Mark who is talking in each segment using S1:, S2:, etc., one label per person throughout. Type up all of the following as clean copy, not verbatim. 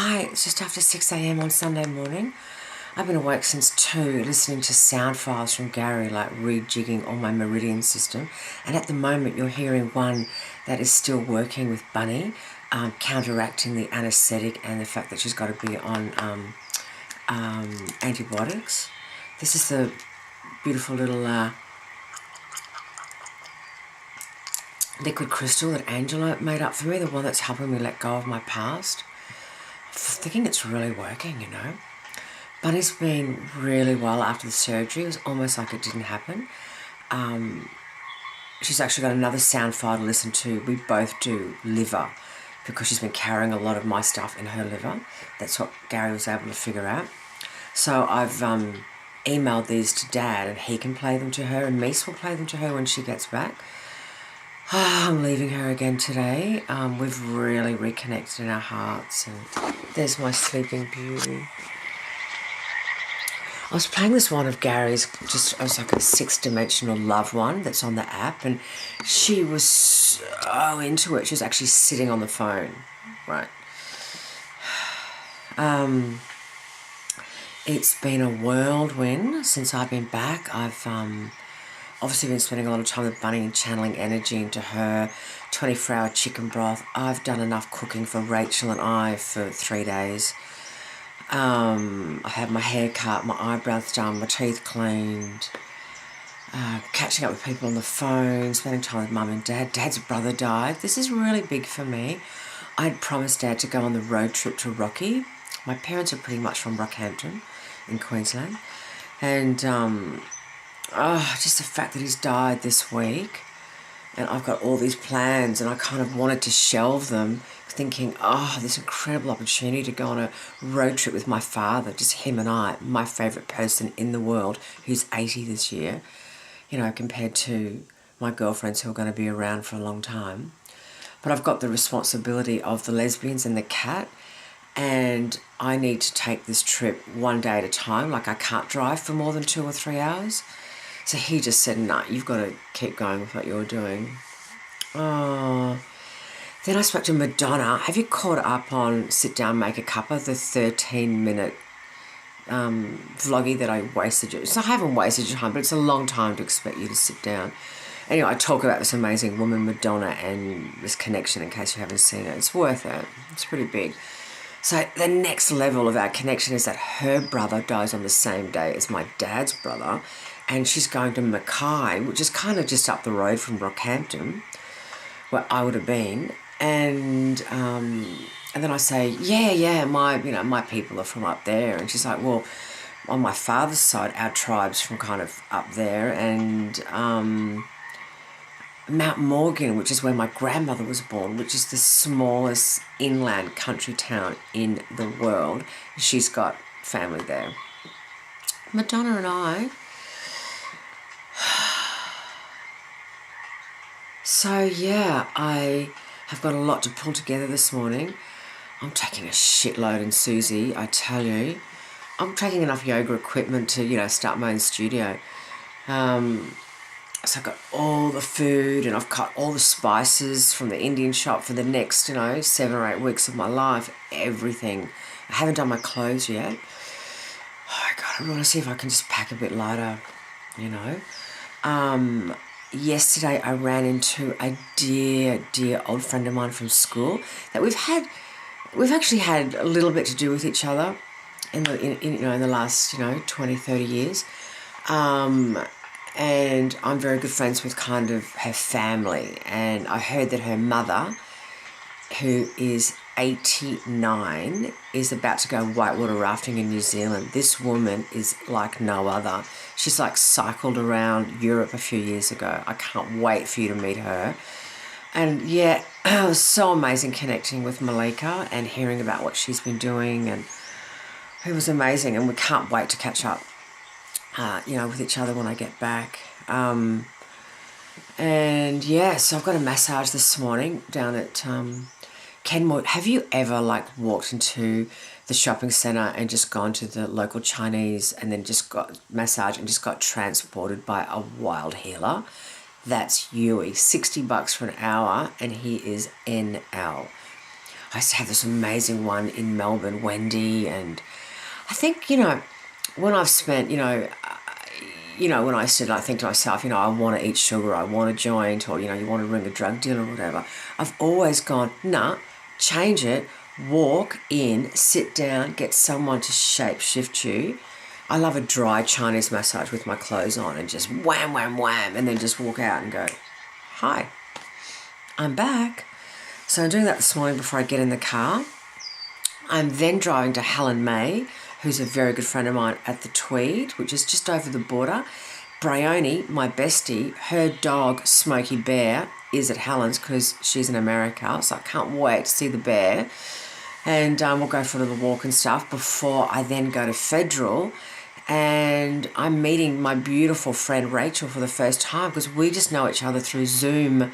S1: Hi, it's just after 6 a.m. on Sunday morning. I've been awake since 2, listening to sound files from Gary, like rejigging all my meridian system. And at the moment, you're hearing one that is still working with Bunny, counteracting the anaesthetic and the fact that she's got to be on antibiotics. This is the beautiful little liquid crystal that Angela made up for me, the one that's helping me let go of my past. I'm thinking it's really working, you know. Bunny's been really well after the surgery. It was almost like it didn't happen. She's actually got another sound file to listen to. We both do liver, because she's been carrying a lot of my stuff in her liver. That's what Gary was able to figure out. So I've emailed these to Dad, and he can play them to her, and Mies will play them to her when she gets back. I'm leaving her again today. We've really reconnected in our hearts, and there's my sleeping beauty. I was playing this one of Gary's, it was like a 6-dimensional love one that's on the app, and she was so into it. She was actually sitting on the phone, right? It's been a whirlwind since I've been back. I've obviously been spending a lot of time with Bunny and channeling energy into her. 24-hour chicken broth. I've done enough cooking for Rachel and I for 3 days. I had my hair cut, my eyebrows done, my teeth cleaned, catching up with people on the phone, spending time with Mum and Dad. Dad's brother died. This is really big for me. I'd promised Dad to go on the road trip to Rocky. My parents are pretty much from Rockhampton in Queensland. And just the fact that he's died this week, and I've got all these plans, and I kind of wanted to shelve them, thinking, this incredible opportunity to go on a road trip with my father, just him and I, my favourite person in the world, who's 80 this year, you know, compared to my girlfriends who are going to be around for a long time. But I've got the responsibility of the lesbians and the cat, and I need to take this trip one day at a time. Like, I can't drive for more than 2 or 3 hours. So he just said, nah, you've got to keep going with what you're doing. Then I spoke to Madonna. Have you caught up on Sit Down, Make a Cuppa, the 13-minute vloggy that I wasted you? So I haven't wasted your time, but it's a long time to expect you to sit down. Anyway, I talk about this amazing woman, Madonna, and this connection, in case you haven't seen it. It's worth it. It's pretty big. So the next level of our connection is that her brother dies on the same day as my dad's brother, and she's going to Mackay, which is kind of just up the road from Rockhampton, where I would have been. And then I say, yeah, my people are from up there. And she's like, well, on my father's side, our tribe's from kind of up there, and Mount Morgan, which is where my grandmother was born, which is the smallest inland country town in the world. She's got family there. Madonna and I. So yeah, I have got a lot to pull together this morning. I'm taking a shitload in Susie, I tell you. I'm taking enough yoga equipment to, start my own studio. So I've got all the food, and I've cut all the spices from the Indian shop for the next, 7 or 8 weeks of my life. Everything. I haven't done my clothes yet. Oh, God, I want to see if I can just pack a bit lighter, Yesterday I ran into a dear old friend of mine from school that we've actually had a little bit to do with each other in the last 20, 30 years. And I'm very good friends with kind of her family, and I heard that her mother, who is 89, is about to go whitewater rafting in New Zealand. This woman is like no other. She's like cycled around Europe a few years ago. I can't wait for you to meet her. And yeah, it was so amazing connecting with Malika and hearing about what she's been doing, and it was amazing, and we can't wait to catch up with each other when I get back. And yeah, so I've got a massage this morning down at Kenmore. Have you ever walked into the shopping centre and just gone to the local Chinese and then just got massage and just got transported by a wild healer? That's Yui. $60 for an hour, and he is NL. I used to have this amazing one in Melbourne, Wendy, and I think, when I've spent, when I said, I think to myself, I want to eat sugar, I want a joint, or, you want to ring a drug dealer or whatever, I've always gone, nah, change it, walk in, sit down, get someone to shape shift you. I love a dry Chinese massage with my clothes on and just wham, wham, wham, and then just walk out and go, hi, I'm back. So I'm doing that this morning before I get in the car. I'm then driving to Helen May, who's a very good friend of mine at the Tweed, which is just over the border. Bryony, my bestie, her dog, Smokey Bear, is at Helen's because she's in America, so I can't wait to see the bear. And we'll go for a little walk and stuff before I then go to Federal. And I'm meeting my beautiful friend Rachel for the first time because we just know each other through Zoom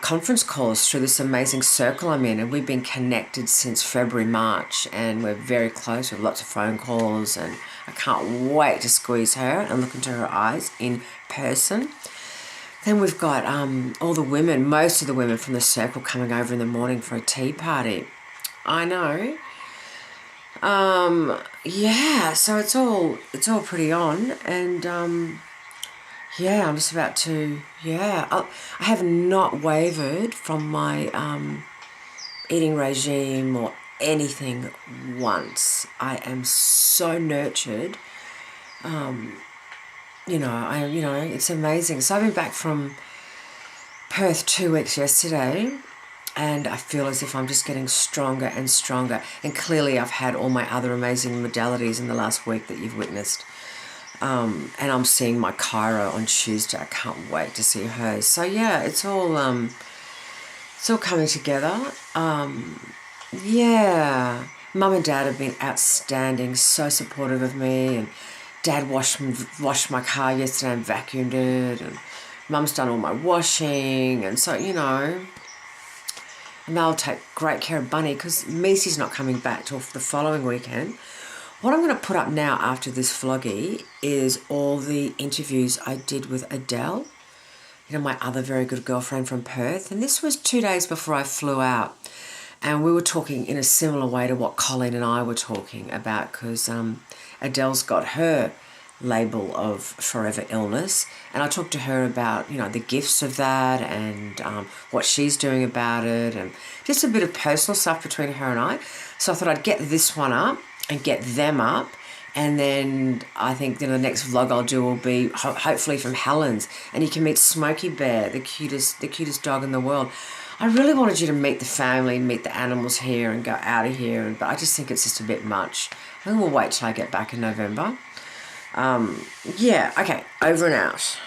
S1: conference calls through this amazing circle I'm in, and we've been connected since February, March, and we're very close. We have lots of phone calls, and I can't wait to squeeze her and look into her eyes in person. Then we've got all the women, most of the women from the circle coming over in the morning for a tea party. I know. Yeah, so it's all pretty on, and yeah, I'm just about to, I have not wavered from my eating regime or anything once. I am so nurtured. It's amazing. So I've been back from Perth 2 weeks yesterday, and I feel as if I'm just getting stronger and stronger. And clearly I've had all my other amazing modalities in the last week that you've witnessed. And I'm seeing my chiro on Tuesday. I can't wait to see hers. So yeah, it's all coming together. Yeah, Mum and Dad have been outstanding, so supportive of me, and Dad washed my car yesterday and vacuumed it, and Mum's done all my washing, and so and they'll take great care of Bunny because Macy's not coming back till the following weekend. What I'm going to put up now after this vloggy is all the interviews I did with Adele, my other very good girlfriend from Perth. And this was 2 days before I flew out. And we were talking in a similar way to what Colleen and I were talking about, because Adele's got her label of forever illness. And I talked to her about, the gifts of that and what she's doing about it, and just a bit of personal stuff between her and I. So I thought I'd get this one up and get them up, and then I think the next vlog I'll do will be hopefully from Helen's, and you can meet Smokey Bear, the cutest dog in the world. I really wanted you to meet the family, meet the animals here and go out of here, but I just think it's just a bit much. I think we'll wait till I get back in November. Yeah, okay, over and out.